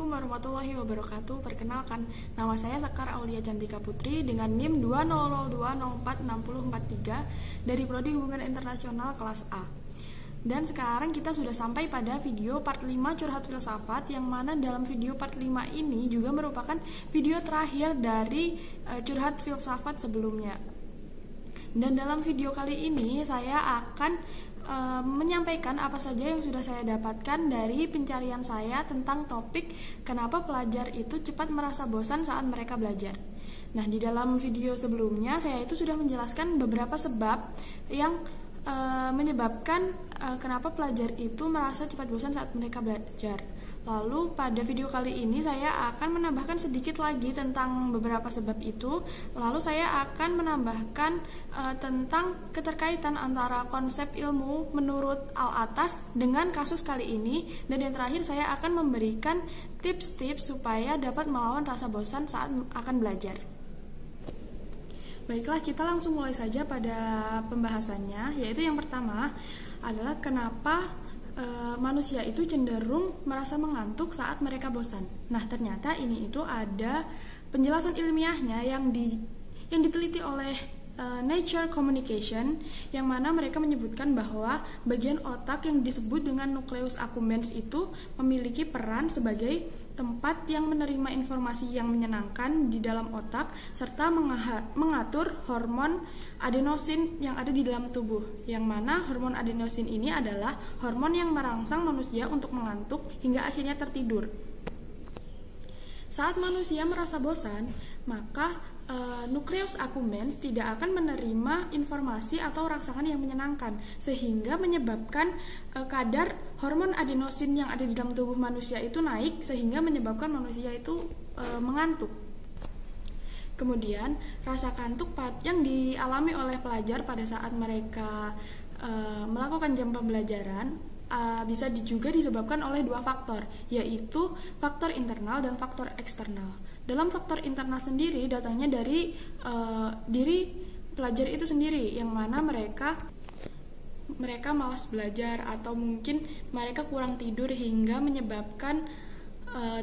Assalamualaikum warahmatullahi wabarakatuh. Perkenalkan, nama saya Sekar Aulia Cantika Putri dengan NIM 20002046043 dari Prodi Hubungan Internasional kelas A. Dan sekarang kita sudah sampai pada video part 5 Curhat Filsafat, yang mana dalam video part 5 ini juga merupakan video terakhir dari Curhat Filsafat sebelumnya. Dan dalam video kali ini saya akan menyampaikan apa saja yang sudah saya dapatkan dari pencarian saya tentang topik kenapa pelajar itu cepat merasa bosan saat mereka belajar. Nah, di dalam video sebelumnya saya itu sudah menjelaskan beberapa sebab yang menyebabkan kenapa pelajar itu merasa cepat bosan saat mereka belajar. Lalu pada video kali ini saya akan menambahkan sedikit lagi tentang beberapa sebab itu. Lalu saya akan menambahkan tentang keterkaitan antara konsep ilmu menurut Al-Atas dengan kasus kali ini. Dan yang terakhir saya akan memberikan tips-tips supaya dapat melawan rasa bosan saat akan belajar. Baiklah, kita langsung mulai saja pada pembahasannya, yaitu yang pertama adalah kenapa manusia itu cenderung merasa mengantuk saat mereka bosan. Nah, ternyata ini itu ada penjelasan ilmiahnya yang diteliti oleh Nature Communication, yang mana mereka menyebutkan bahwa bagian otak yang disebut dengan nucleus accumbens itu memiliki peran sebagai tempat yang menerima informasi yang menyenangkan di dalam otak serta mengatur hormon adenosin yang ada di dalam tubuh, yang mana hormon adenosin ini adalah hormon yang merangsang manusia untuk mengantuk hingga akhirnya tertidur. Saat manusia merasa bosan, maka nucleus accumbens tidak akan menerima informasi atau rangsangan yang menyenangkan, sehingga menyebabkan kadar hormon adenosin yang ada di dalam tubuh manusia itu naik, sehingga menyebabkan manusia itu mengantuk. Kemudian rasa kantuk yang dialami oleh pelajar pada saat mereka melakukan jam pembelajaran bisa juga disebabkan oleh dua faktor, yaitu faktor internal dan faktor eksternal. Dalam faktor internal sendiri datangnya dari diri pelajar itu sendiri, yang mana mereka malas belajar atau mungkin mereka kurang tidur hingga menyebabkan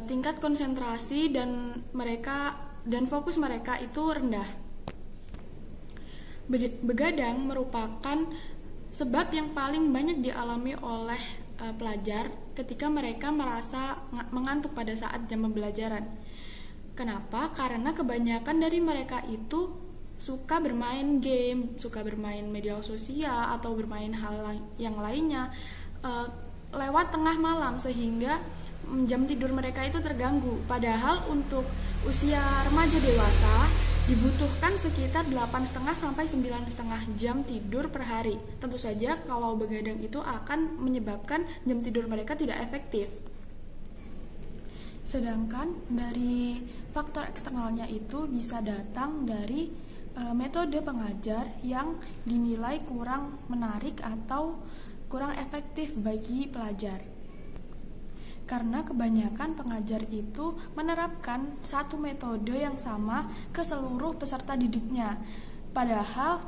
tingkat konsentrasi dan fokus mereka itu rendah. Begadang merupakan sebab yang paling banyak dialami oleh pelajar ketika mereka merasa mengantuk pada saat jam pembelajaran. Kenapa? Karena kebanyakan dari mereka itu suka bermain game, suka bermain media sosial atau bermain hal yang lainnya lewat tengah malam, sehingga jam tidur mereka itu terganggu. Padahal untuk usia remaja dewasa dibutuhkan sekitar 8,5 sampai 9,5 jam tidur per hari. Tentu saja kalau begadang itu akan menyebabkan jam tidur mereka tidak efektif. Sedangkan dari faktor eksternalnya itu bisa datang dari metode pengajar yang dinilai kurang menarik atau kurang efektif bagi pelajar. Karena kebanyakan pengajar itu menerapkan satu metode yang sama ke seluruh peserta didiknya. Padahal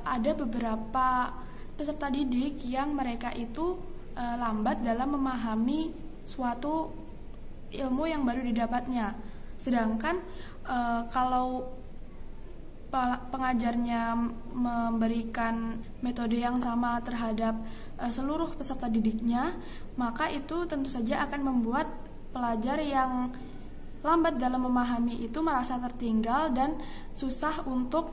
ada beberapa peserta didik yang mereka itu lambat dalam memahami suatu ilmu yang baru didapatnya. Sedangkan kalau pengajarnya memberikan metode yang sama terhadap seluruh peserta didiknya, maka itu tentu saja akan membuat pelajar yang lambat dalam memahami itu merasa tertinggal dan susah untuk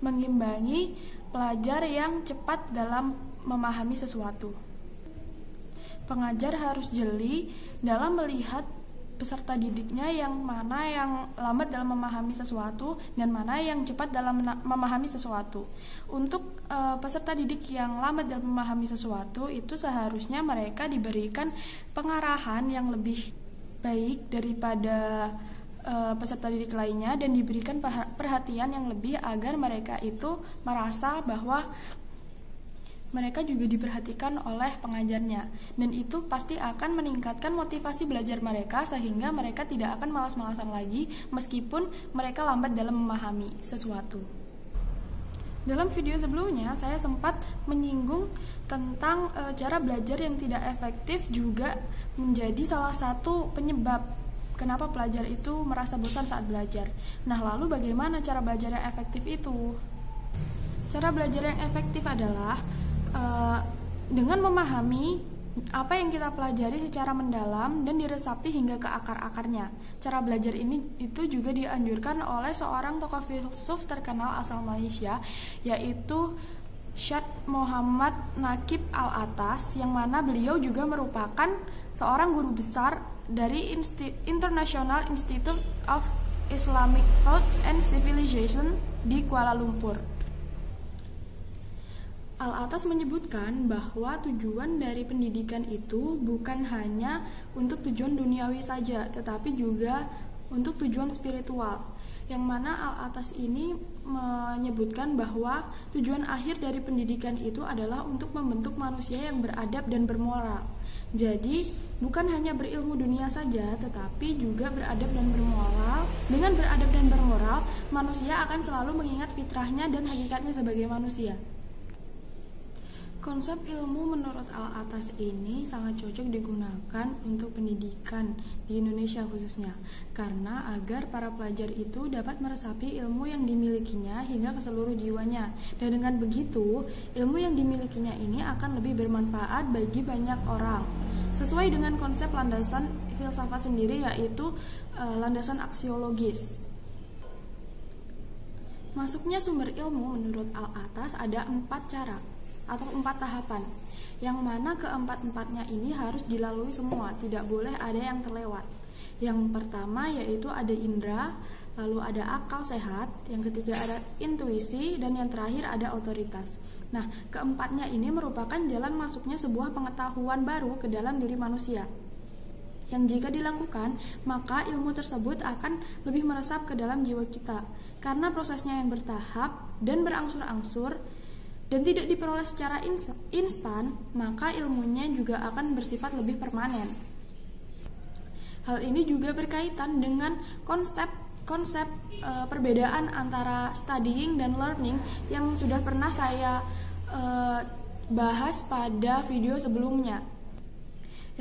mengimbangi pelajar yang cepat dalam memahami sesuatu. Pengajar harus jeli dalam melihat peserta didiknya yang mana yang lambat dalam memahami sesuatu dan mana yang cepat dalam memahami sesuatu. Untuk peserta didik yang lambat dalam memahami sesuatu itu seharusnya mereka diberikan pengarahan yang lebih baik daripada peserta didik lainnya dan diberikan perhatian yang lebih agar mereka itu merasa bahwa mereka juga diperhatikan oleh pengajarnya, dan itu pasti akan meningkatkan motivasi belajar mereka sehingga mereka tidak akan malas-malasan lagi meskipun mereka lambat dalam memahami sesuatu. Dalam video sebelumnya saya sempat menyinggung tentang cara belajar yang tidak efektif juga menjadi salah satu penyebab kenapa pelajar itu merasa bosan saat belajar. Nah, lalu bagaimana cara belajar yang efektif itu? Cara belajar yang efektif adalah dengan memahami apa yang kita pelajari secara mendalam dan diresapi hingga ke akar-akarnya. Cara belajar ini itu juga dianjurkan oleh seorang tokoh filsuf terkenal asal Malaysia, yaitu Syed Muhammad Naqib Al-Atas, yang mana beliau juga merupakan seorang guru besar dari International Institute of Islamic Thought and Civilization di Kuala Lumpur. Al-Atas menyebutkan bahwa tujuan dari pendidikan itu bukan hanya untuk tujuan duniawi saja, tetapi juga untuk tujuan spiritual. Yang mana Al-Atas ini menyebutkan bahwa tujuan akhir dari pendidikan itu adalah untuk membentuk manusia yang beradab dan bermoral. Jadi, bukan hanya berilmu dunia saja, tetapi juga beradab dan bermoral. Dengan beradab dan bermoral, manusia akan selalu mengingat fitrahnya dan hakikatnya sebagai manusia. Konsep ilmu menurut Al-Atas ini sangat cocok digunakan untuk pendidikan di Indonesia khususnya, karena agar para pelajar itu dapat meresapi ilmu yang dimilikinya hingga ke seluruh jiwanya. Dan dengan begitu, ilmu yang dimilikinya ini akan lebih bermanfaat bagi banyak orang. Sesuai dengan konsep landasan filsafat sendiri, yaitu landasan aksiologis. Masuknya sumber ilmu menurut Al-Atas ada 4 cara atau 4 tahapan, yang mana keempat-empatnya ini harus dilalui semua, tidak boleh ada yang terlewat. Yang pertama yaitu ada indera, lalu ada akal sehat, yang ketiga ada intuisi, dan yang terakhir ada otoritas. Nah, keempatnya ini merupakan jalan masuknya sebuah pengetahuan baru ke dalam diri manusia, yang jika dilakukan, maka ilmu tersebut akan lebih meresap ke dalam jiwa kita. Karena prosesnya yang bertahap dan berangsur-angsur dan tidak diperoleh secara instan, maka ilmunya juga akan bersifat lebih permanen. Hal ini juga berkaitan dengan konsep perbedaan antara studying dan learning yang sudah pernah saya bahas pada video sebelumnya.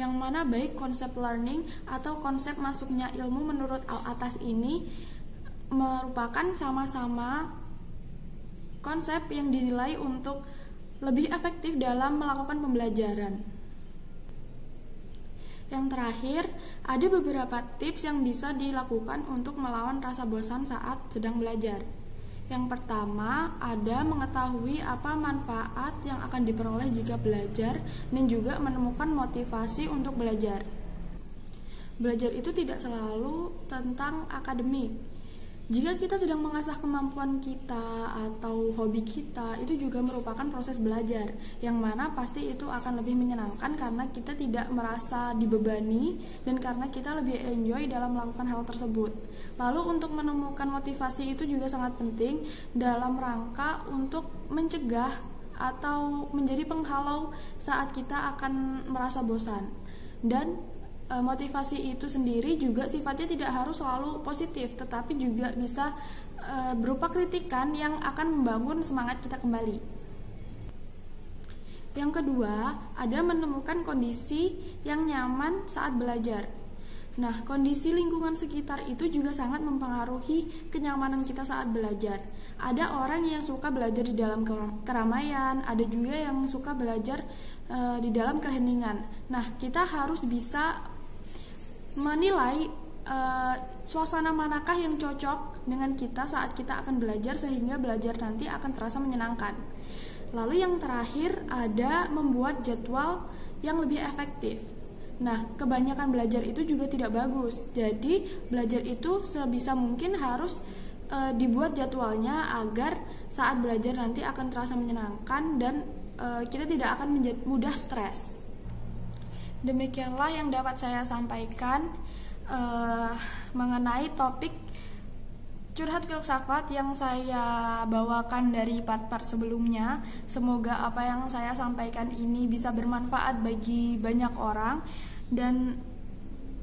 Yang mana baik konsep learning atau konsep masuknya ilmu menurut Al-Atas ini merupakan sama-sama konsep yang dinilai untuk lebih efektif dalam melakukan pembelajaran. Yang terakhir, ada beberapa tips yang bisa dilakukan untuk melawan rasa bosan saat sedang belajar. Yang pertama, ada mengetahui apa manfaat yang akan diperoleh jika belajar dan juga menemukan motivasi untuk belajar. Belajar itu tidak selalu tentang akademik. Jika kita sedang mengasah kemampuan kita atau hobi kita, itu juga merupakan proses belajar, yang mana pasti itu akan lebih menyenangkan karena kita tidak merasa dibebani dan karena kita lebih enjoy dalam melakukan hal tersebut. Lalu untuk menemukan motivasi itu juga sangat penting dalam rangka untuk mencegah atau menjadi penghalau saat kita akan merasa bosan. Dan motivasi itu sendiri juga sifatnya tidak harus selalu positif, tetapi juga bisa berupa kritikan yang akan membangun semangat kita kembali. Yang kedua, ada menemukan kondisi yang nyaman saat belajar. Nah, kondisi lingkungan sekitar itu juga sangat mempengaruhi kenyamanan kita saat belajar. Ada orang yang suka belajar di dalam keramaian, ada juga yang suka belajar di dalam keheningan. Nah, kita harus bisa menilai suasana manakah yang cocok dengan kita saat kita akan belajar, sehingga belajar nanti akan terasa menyenangkan. Lalu yang terakhir ada membuat jadwal yang lebih efektif. Nah, kebanyakan belajar itu juga tidak bagus. Jadi belajar itu sebisa mungkin harus dibuat jadwalnya agar saat belajar nanti akan terasa menyenangkan dan kita tidak akan mudah stres. Demikianlah yang dapat saya sampaikan mengenai topik curhat filsafat yang saya bawakan dari part-part sebelumnya. Semoga apa yang saya sampaikan ini bisa bermanfaat bagi banyak orang dan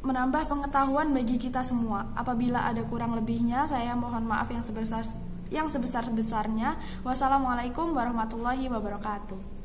menambah pengetahuan bagi kita semua. Apabila ada kurang lebihnya, saya mohon maaf yang yang sebesar-besarnya. Wassalamualaikum warahmatullahi wabarakatuh.